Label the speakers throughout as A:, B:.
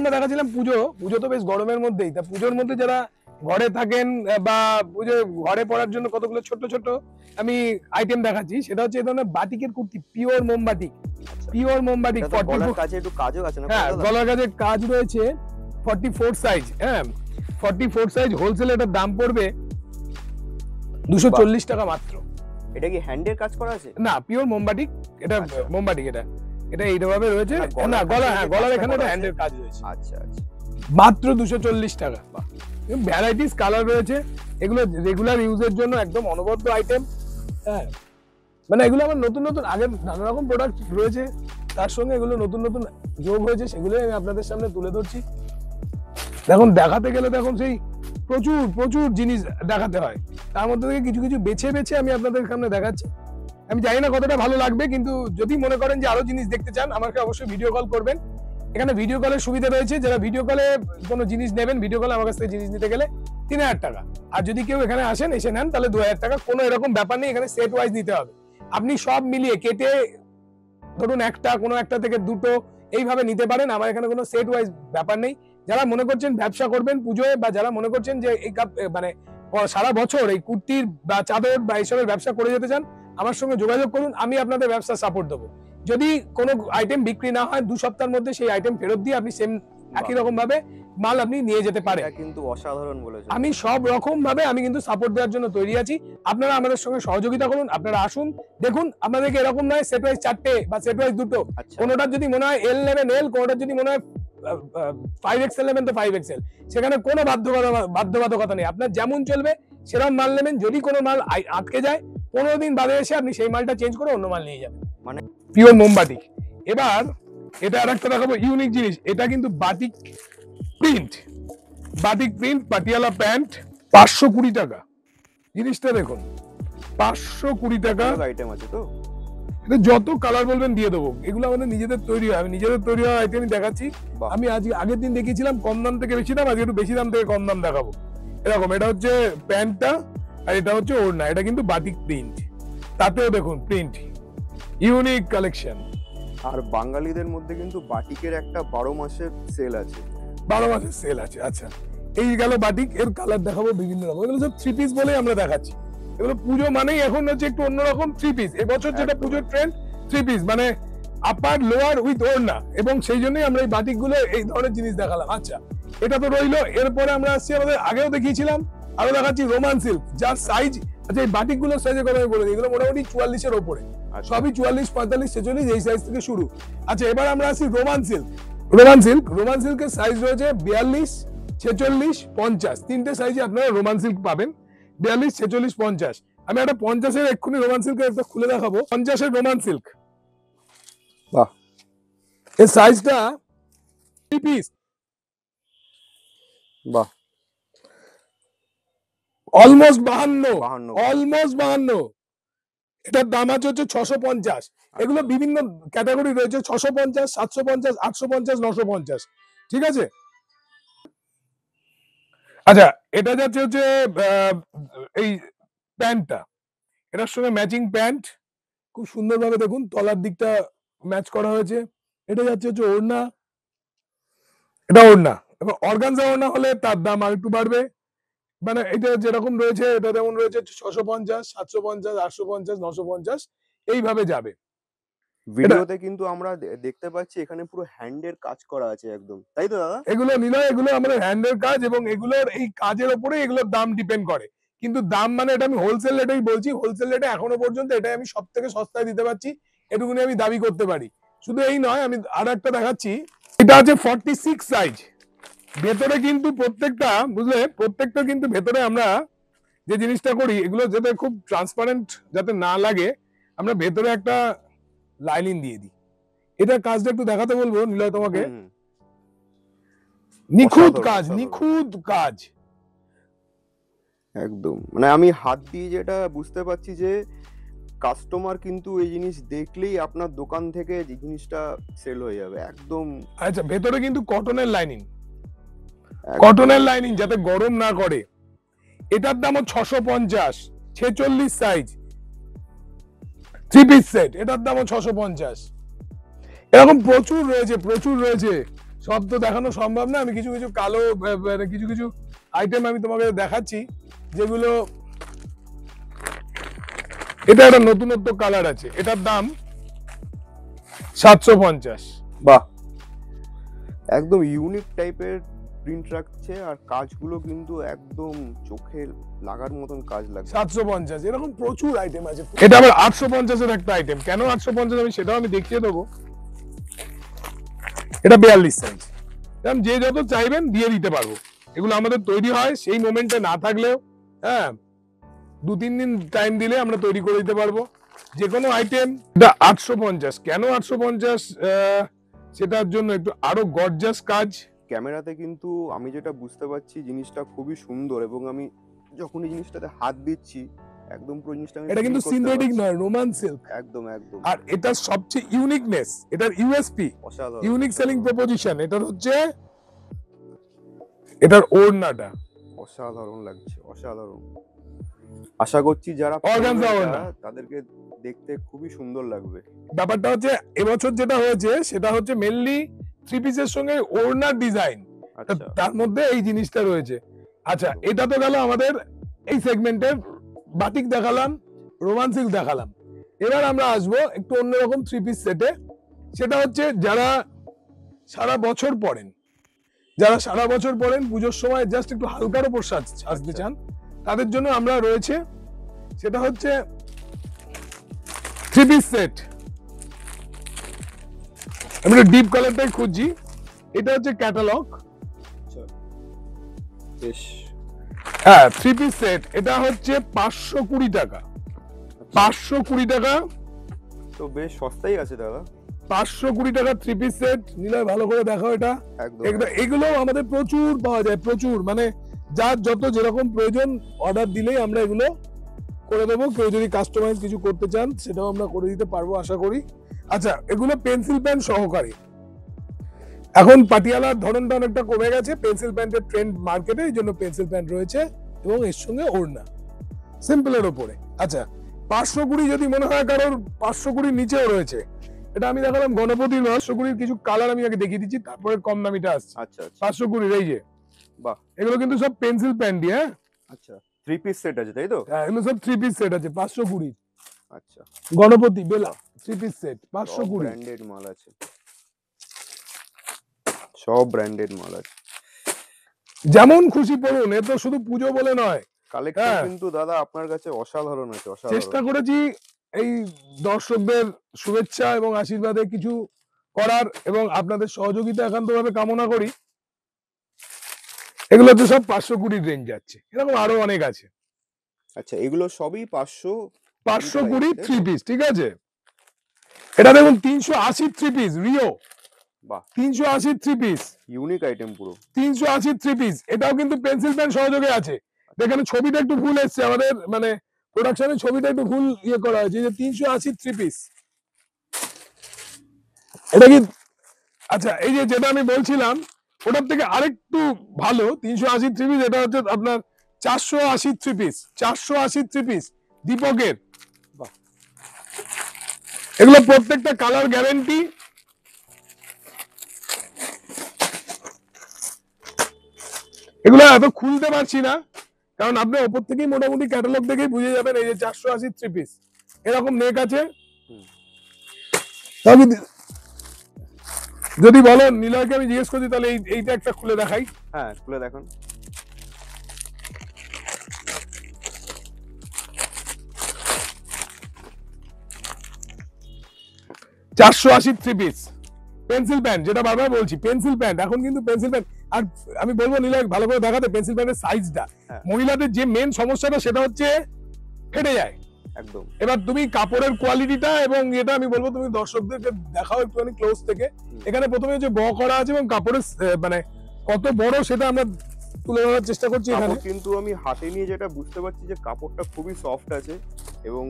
A: আইটেমটা দেখাচ্ছিলাম পুজো তো বেশ গরমের মধ্যেই, তা পুজোর মধ্যে যারা ঘরে থাকেন বা পুজো ঘরে পরার জন্য কতগুলো ছোট ছোট আমি আইটেম দেখাচ্ছি। সেটা হচ্ছে এই ধরনের বাটিকের কুর্তি, পিওর মোমবাটিক, পিওর মোমবাটিক।
B: গলার কাছে একটু কাজও আছে না?
A: হ্যাঁ, গলার কাছে কাজ রয়েছে। 44 সাইজ, হ্যাঁ 44 সাইজ। হোলসেল এটার দাম পড়বে 240 টাকা মাত্র।
B: এটা কি হ্যান্ডের কাজ করা আছে?
A: না, পিওর মোমবাটিক। এটা মোমবাটিক, এটা এইভাবে রয়েছে না, গলা, হ্যাঁ গলার এখানে একটা হ্যান্ডের কাজ রয়েছে।
B: আচ্ছা আচ্ছা,
A: মাত্র 240 টাকা। ভ্যারাইটিস কালার রয়েছে, এগুলো রেগুলার ইউজের জন্য একদম অনবদ্য আইটেম। হ্যাঁ, মানে এগুলো আমার নতুন নতুন, আগে নানা রকম প্রোডাক্ট রয়েছে, তার সঙ্গে এগুলো নতুন নতুন যোগ হয়েছে, সেগুলো আমি আপনাদের সামনে তুলে ধরছি। দেখুন, দেখাতে গেলে দেখুন সেই প্রচুর প্রচুর জিনিস দেখাতে হয়, তার মধ্যে থেকে কিছু কিছু বেছে বেছে আমি আপনাদের সামনে দেখাচ্ছি। আমি জানি না কতটা ভালো লাগবে, কিন্তু যদি মনে করেন যে আরো জিনিস দেখতে চান, আমাকে অবশ্যই ভিডিও কল করবেন। এখানে ভিডিও কলের সুবিধা রয়েছে, যারা ভিডিও কলে কোনো জিনিস নেবেন, ভিডিও কলে আমার কাছ থেকে জিনিস নিতে গেলে 3000 টাকা। আর যদি কেউ এখানে আসেন, এসে নেন, তাহলে 2000 টাকা। কোনো এরকম ব্যাপার নেই, এখানে সেট ওয়াইজ নিতে হবে। আপনি সব মিলিয়ে কেটে ধরুন একটা, কোনো একটা থেকে দুটো এইভাবে নিতে পারেন। আমার এখানে কোনো সেট ওয়াইজ ব্যাপার নেই। যারা মনে করছেন ব্যবসা করবেন পুজোয়, বা যারা মনে করছেন যে এই মানে সারা বছর এই কুর্তির বা চাদর বা এইসবের ব্যবসা করে যেতে চান, আমার সঙ্গে যোগাযোগ করুন, আমি আপনাদের ব্যবসা সাপোর্ট দেবো। যদি কোনো আইটেম বিক্রি না হয়, 2 সপ্তাহের মধ্যে সেই আইটেম ফেরত দিয়ে আপনি সেম একই রকম ভাবে মাল আপনি নিয়ে যেতে পারেন।
B: এটা কিন্তু অসাধারণ বলেছো।
A: আমি সব রকম ভাবে আমি কিন্তু সাপোর্ট দেওয়ার জন্য তৈরি আছি। আপনারা আমাদের সঙ্গে সহযোগিতা করুন, আপনারা আসুন, দেখুন। আপনাদেরকে এরকম নয় সেট ওয়াইজ 4টে বা সেট ওয়াইজ 2টো, কোনোটার যদি মনে হয় এল নেবেন এল, কোনোটার যদি মনে হয় 5XL নেবেন তো 5XL, সেখানে কোনো বাধ্যবাধকতা নেই। আপনার যেমন চলবে সেরকম মাল নেবেন। যদি কোনো মাল আটকে যায়, 15 দিন বাদে এসে আপনি সেই মালটা চেঞ্জ করে অন্য মাল নিয়ে যাবেন। মানে পিওর মোমবাটিক। এবার এটা আরেকটা দেখাবো ইউনিক জিনিস। এটা কিন্তু batik print, batik print Patiala pant, 520 টাকা। জিনিসটা দেখুন, 520 টাকা।
B: আইটেম আছে তো,
A: এটা যত কালার বলবেন দিয়ে দেবো। এগুলো আমাদের নিজেদের তৈরি হয়, আমি নিজেদের তৈরি হওয়া আইটেমই দেখাচ্ছি। আমি আজকে আগের দিন দেখিয়েছিলাম কম দাম থেকে বেশি দাম, আজকে একটু বেশি দাম থেকে কম দাম দেখাবো। এরকম, এটা হচ্ছে প্যান্টটা আর এটা হচ্ছে ওড়না। এটা কিন্তু বাটিক প্রিন্ট, তাতেও দেখুন প্রিন্ট, ইউনিক কালেকশন।
B: আর বাঙালিদের মধ্যে কিন্তু বাটিকের একটা 12 মাসের সেল আছে।
A: 12 মাসের সেল আছে। আচ্ছা, এই গেল বাটিক। এর কালার দেখাবো বিভিন্ন রকম। এগুলো সব 3 পিস বলেই আমরা দেখাচ্ছি। এগুলো পুজো মানেই এখন হচ্ছে একটু অন্যরকম 3 পিস। এবছর যেটা পুজোর ট্রেন্ড 3 পিস, মানে আপার লোয়ার উইথ ওড়না, এবং সেই জন্যই আমরা এই বাটিক গুলো এই ধরনের জিনিস দেখালাম। আচ্ছা, এটা তো রইলো। এরপরে আমরা আসছি, আমাদের আগেও দেখিয়েছিলাম, আরো দেখাচ্ছি রোমান সিল্ক, যার সাইজ, আচ্ছা এই বাটিক গুলোর সাইজের কথা আমি বলে দিই, এগুলো মোটামুটি 44 এর উপরে, সবই 44, 45, 46 এই সাইজ থেকে শুরু। আচ্ছা, এবার আমরা আসি রোমান সিল্ক। রোমান সিল্কের সাইজ রয়েছে 42, 46, 50, 3টে সাইজে আপনারা রোমান সিল্ক পাবেন। 42, 46, 50। আমি একটা 50-এর এক্ষুনি রোমান সিল্কের একটা খুলে দেখাবো। 50-এর রোমান সিল্ক, বাহ, এর সাইজটা 3 পিস, বাহ, অলমোস্ট 52। এটার দাম আছে হচ্ছে 650। এগুলো বিভিন্ন ক্যাটাগরি রয়েছে, 650, 750, 850, 950। ঠিক আছে। আচ্ছা, এটা যাচ্ছে হচ্ছে এই প্যান্টটা, এটার সঙ্গে ম্যাচিং প্যান্ট, খুব সুন্দরভাবে দেখুন তলার দিকটা ম্যাচ করা হয়েছে। এটা যাচ্ছে হচ্ছে ওড়না, এটা ওড়না। এবং অর্গানজা ওড়না হলে তার দাম আর একটু বাড়বে। মানে এটা যেরকম রয়েছে, এটা যেমন রয়েছে 650, 750, 850, 950 এইভাবে যাবে।
B: ভিডিওতে কিন্তু আমরা দেখতে পাচ্ছি এখানে পুরো হ্যান্ডের কাজ করা আছে একদম, তাই তো দাদা?
A: এগুলো নিলে, এগুলো আমাদের হ্যান্ডের কাজ, এবং এগুলোর এই কাজের উপরে এগুলোর দাম ডিপেন্ড করে। কিন্তু দাম মানে এটা আমি হোলসেল রেটেই বলছি। হোলসেল রেটে এখনো পর্যন্ত এটাই আমি সব থেকে সস্তায় দিতে পারছি, এটুকুনি আমি দাবি করতে পারি। শুধু এই নয়, আমি আর একটা দেখাচ্ছি। এটা আছে 46 সাইজ। ভেতরে কিন্তু প্রত্যেকটা, বুঝলে, প্রত্যেকটা কিন্তু ভেতরে আমরা যে জিনিসটা করি, এগুলো যাতে খুব ট্রান্সপারেন্ট যাতে না লাগে, আমরা ভেতরে একটা লাইনিং দিয়ে দিই। এটা কাজটা একটু দেখাতে বলবো নিলয় তোমাকে। নিখুঁত কাজ, নিখুঁত কাজ
B: একদম। মানে আমি হাত দিয়ে যেটা বুঝতে পারছি যে কাস্টমার কিন্তু এই জিনিস দেখলেই আপনার দোকান থেকে যে জিনিসটা সেল হয়ে যাবে একদম।
A: আচ্ছা, ভেতরে কিন্তু কটনের লাইনিং, কটনের লাইনিং যাতে গরম না করে। এটার দামও 650, 46 সাইজ, 3 পিস সেট। এটার দামও 650। এরকম প্রচুর রয়েছে, প্রচুর রয়েছে। সব তো দেখানো সম্ভব না, আমি কিছু কিছু কালো কিছু কিছু আইটেম আমি তোমাকে দেখাচ্ছি যেগুলো, এটা একটা নতুনত্ব কালার আছে, এটার দাম 750।
B: বাহ, একদম ইউনিক টাইপের প্রিন্ট রাখছে, আর কাজগুলো কিন্তু একদম চোখে লাগার মতন কাজ লাগছে।
A: 750 এরকম প্রচুর আইটেম আছে। এটা আবার 850 এর একটা আইটেম, কেন 850 আমি সেটাও আমি দেখিয়ে দেবো। এটা 42 সাইজ, যে যত চাইবেন দিয়ে দিতে পারবো। এগুলো আমাদের তৈরি হয় সেই মোমেন্টে না থাকলেও, হ্যাঁ 2-3 দিন টাইম দিলে আমরা তৈরি করে দিতে পারবো যে কোনো আইটেম। এটা 850, কেন 850 সেটার জন্য একটু আরো গর্জাস কাজ।
B: ক্যামেরাতে কিন্তু আমি যেটা বুঝতে পারছি জিনিসটা খুবই সুন্দর, এবং আমি যখন এই জিনিসটাতে হাত দিচ্ছি একদম পুরো জিনিসটা আমি
A: এটা কিন্তু
B: feel করতে
A: সিনথেটিক
B: পারছি।
A: নয়, রোমান সিল্ক।
B: একদম একদম
A: আর এটার সবচেয়ে ইউনিকনেস, এটার ইউএসপি,
B: অসাধারণ,
A: ইউনিক সেলিং প্রপোজিশন, এটার হচ্ছে এটার ওড়নাটা
B: অসাধারণ লাগছে, অসাধারণ। আশা করছি যারা
A: Organza
B: পরবে
A: ওড়না।
B: এটা, তাদেরকে দেখতে খুবই সুন্দর লাগবে।
A: ব্যাপারটা হচ্ছে এবছর যেটা হয়েছে সেটা হচ্ছে মেনলি 3 পিসের সঙ্গে ওড়নার ডিজাইন,
B: আচ্ছা,
A: তার মধ্যে এই জিনিসটা রয়েছে। আচ্ছা, এটা তো গেল আমাদের এই সেগমেন্টের, বাটিক দেখালাম, রোমান সিল্ক দেখালাম। এবার আমরা আসবো একটু অন্যরকম 3 পিস সেটে, সেটা হচ্ছে যারা সারা বছর পরেন, পুজোর সময় জাস্ট একটু হালকার উপর সাজতে চান, তাদের জন্য আমরা রয়েছে, সেটা হচ্ছে 3 পিস সেট। আমরা ডিপ কালারটাই খুঁজছি, এটা হচ্ছে ক্যাটালগ।
B: বেশ,
A: হ্যাঁ 3 পিস সেট, এটা হচ্ছে 520 টাকা। 520 টাকা,
B: তো বেশ সস্তাই আছে দাদা।
A: 520 টাকা 3 পিস সেট। নিলয় ভালো করে দেখাও এটা।
B: একদম
A: এগুলো আমাদের প্রচুর পাওয়া যায়, প্রচুর, মানে যার যত যেরকম প্রয়োজন অর্ডার দিলেই আমরা এগুলো করে দেবো। কেউ যদি কাস্টমাইজ কিছু করতে চান সেটাও আমরা করে দিতে পারবো আশা করি। আচ্ছা, এগুলো পেন্সিল প্যান্ট সহকারী। এখন পাটিয়ালার ধরনটা অনেকটা কমে গেছে, পেন্সিল প্যান্টের ট্রেন্ড মার্কেটে, এই জন্য পেন্সিল প্যান্ট রয়েছে এবং এর সঙ্গে ওড়না সিম্পলের উপরে। আচ্ছা, 520 যদি মনে হয় কারোর 520 নিচেও রয়েছে, এটা আমি দেখালাম গণপতি 520 কিছু কালার আমি আগে দেখিয়ে দিচ্ছি, তারপরে কম দামিটা আসছে।
B: আচ্ছা আচ্ছা
A: 520 এই যে,
B: বাহ,
A: এগুলো কিন্তু সব পেন্সিল প্যান্ট, হ্যাঁ
B: আচ্ছা 3 পিস সেট আছে তাই তো?
A: এগুলো সব 3 পিস সেট আছে 520।
B: আচ্ছা,
A: গণপতি বেলা 3 পিস সেট
B: সব
A: 520।
B: ব্র্যান্ডেড মাল আছে, সব ব্র্যান্ডেড মাল আছে।
A: যেমন খুশি পড়ুন, এ তো শুধু পুজো বলে নয়।
B: কালেকশন
A: হ্যাঁ।
B: কিন্তু দাদা আপনার কাছে অসাধারণ আছে, অসাধারণ।
A: চেষ্টা করেছি এই দর্শকদের শুভেচ্ছা এবং আশীর্বাদে কিছু করার, এবং আপনাদের সহযোগিতা একান্তভাবে কামনা করি। এগুলো তো সব 520 রেঞ্জ যাচ্ছে, এরকম আরো অনেক আছে।
B: আচ্ছা, এগুলো সবই
A: 520 3 পিস, ঠিক আছে। এটা দেখুন 380 3 পিস রিও,
B: বাহ,
A: 380 3 পিস,
B: ইউনিক আইটেম পুরো।
A: 380 3 পিস। এটাও কিন্তু পেন্সিল প্যান্ট সহযোগে আছে। দেখেন ছবিটা একটু ভুল এসছে আমাদের, মানে প্রোডাকশনের ছবিটা একটু ভুল করা হয়েছে, যে 380 3 পিস। এটা কি, আচ্ছা এই যে যেটা আমি বলছিলাম ওটার থেকে আরেকটু ভালো 380 3 পিস, এটা হচ্ছে আপনার 480 3 পিস, 480 3 পিস দীপকের।
B: বাহ,
A: এগুলো প্রত্যেকটা কালার গ্যারান্টি। এগুলো এত খুলতে পারছি না, কারণ আপনি ওপর থেকেই মোটামুটি ক্যাটালগ দেখেই বুঝে যাবেন। এই যে 480 3 পিস, এরকম নেক আছে। তবে যদি বলেন নিলয়কে আমি জিজ্ঞেস করছি, তাহলে এইটা একটা খুলে দেখাই।
B: হ্যাঁ খুলে দেখুন।
A: চারশো 3 পিস পেন্সিল প্যান্ট, যেটা বারবার বলছি পেন্সিল প্যান্ট, এখন কিন্তু পেন্সিল প্যান্ট। আর আমি বলবো নিলয় ভালো করে দেখাতে পেন্সিল প্যান্টের সাইজটা।
B: হ্যাঁ।
A: মহিলাদের যে মেন সমস্যাটা সেটা হচ্ছে ফেটে যায়।
B: একদম।
A: এবার তুমি কাপড়ের কোয়ালিটিটা এবং এটা আমি বলবো তুমি দর্শকদেরকে দেখাও একটুখানি ক্লোজ থেকে। এখানে প্রথমে যে ব করা আছে এবং কাপড়ের মানে কত বড় সেটা আমরা তুলে ধরার চেষ্টা করছি এখানে।
B: কাপড় কিন্তু আমি হাতে নিয়ে যেটা বুঝতে পারছি যে কাপড়টা খুবই সফট আছে, এবং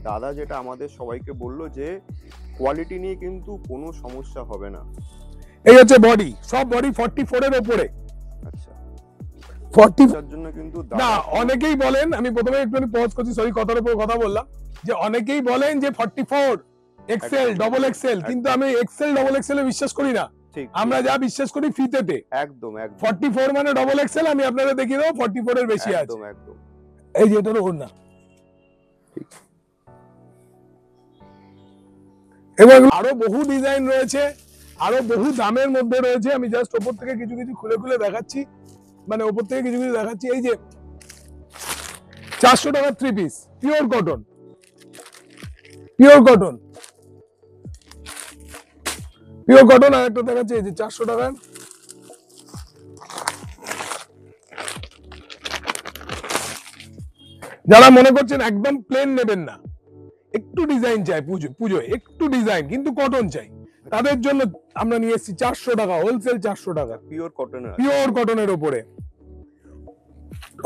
B: দাদা যেটা আমাদের সবাইকে বললো যে কোয়ালিটি নিয়ে কিন্তু কোনো সমস্যা হবে না।
A: এই হচ্ছে বডি, সব বডি 44 এর উপরে।
B: আচ্ছা,
A: 40
B: তার জন্য কিন্তু
A: না, অনেকেই বলেন, আমি প্রথমে একটু পজ করছি, সরি কথার উপর কথা বললাম, যে অনেকেই বলেন যে 44 এক্সেল
B: একদম,
A: ডবল এক্সেল, কিন্তু আমি এক্সেল ডবল এক্সেল এ বিশ্বাস করি না।
B: ঠিক
A: আমরা যা বিশ্বাস করি ফিতেতে।
B: একদম একদম
A: 44 মানে ডবল এক্সেল, আমি আপনাদের দেখিয়ে দেবো 44 এর বেশি আছে।
B: একদম একদম
A: এই যে এটার ওড়না। এবং আরো বহু ডিজাইন রয়েছে, আরো বহু দামের মধ্যে রয়েছে। আমি জাস্ট ওপর থেকে কিছু কিছু খুলে খুলে দেখাচ্ছি, মানে ওপর থেকে কিছু কিছু দেখাচ্ছি। এই যে 400 টাকার 3 piece pure cotton, pure cotton, pure cotton. আর একটা দেখাচ্ছি এই যে 400 টাকার। যারা মনে করছেন একদম প্লেন নেবেন না, একটু ডিজাইন চাই পুজো একটু ডিজাইন কিন্তু কটন চাই, তাদের জন্য আমরা নিয়ে এসেছি 400 টাকা হোলসেল, 400 টাকা
B: পিওর কটনের
A: পিওর কটনের উপরে।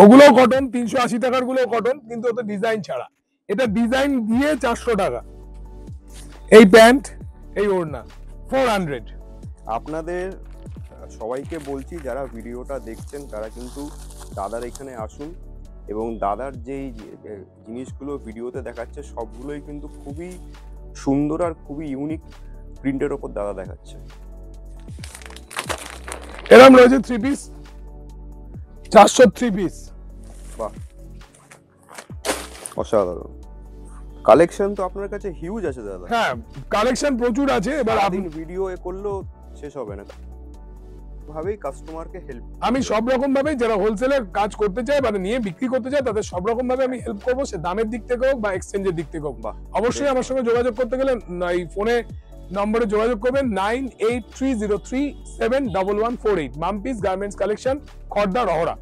A: ওগুলো কটন, 380 টাকার গুলো কটন, কিন্তু ওতে ডিজাইন ছাড়া। এটা ডিজাইন দিয়ে 400 টাকা। এই প্যান্ট, এই ওড়না 400।
B: আপনাদের সবাইকে বলছি যারা ভিডিওটা দেখছেন তারা কিন্তু দাদার এখানে আসুন, এবং দাদার যেই জিনিসগুলো ভিডিওতে দেখাচ্ছে সবগুলোই কিন্তু খুবই সুন্দর আর খুবই ইউনিক প্রিন্টের ওপর দাদা দেখাচ্ছে।
A: এরকম রয়েছে 3 পিস, 403 পিস।
B: বাহ, অসাধারণ কালেকশন তো আপনার কাছে হিউজ আছে দাদা।
A: হ্যাঁ, কালেকশন প্রচুর আছে। এবার
B: সারাদিন ভিডিও করলেও শেষ হবে না, ভাবেই কাস্টমারকে হেল্প।
A: আমি সব রকম ভাবে যারা হোলসেলের কাজ করতে চায় মানে নিয়ে বিক্রি করতে চায় তাদের সব রকম ভাবে আমি হেল্প করবো, সে দামের দিক থেকে হোক বা এক্সচেঞ্জের দিক থেকে হোক।
B: বাহ,
A: অবশ্যই আমার সঙ্গে যোগাযোগ করতে গেলে এই ফোনে নম্বরে যোগাযোগ করবেন 9830371148। Mampi's garments collection, Khardah, Rahara.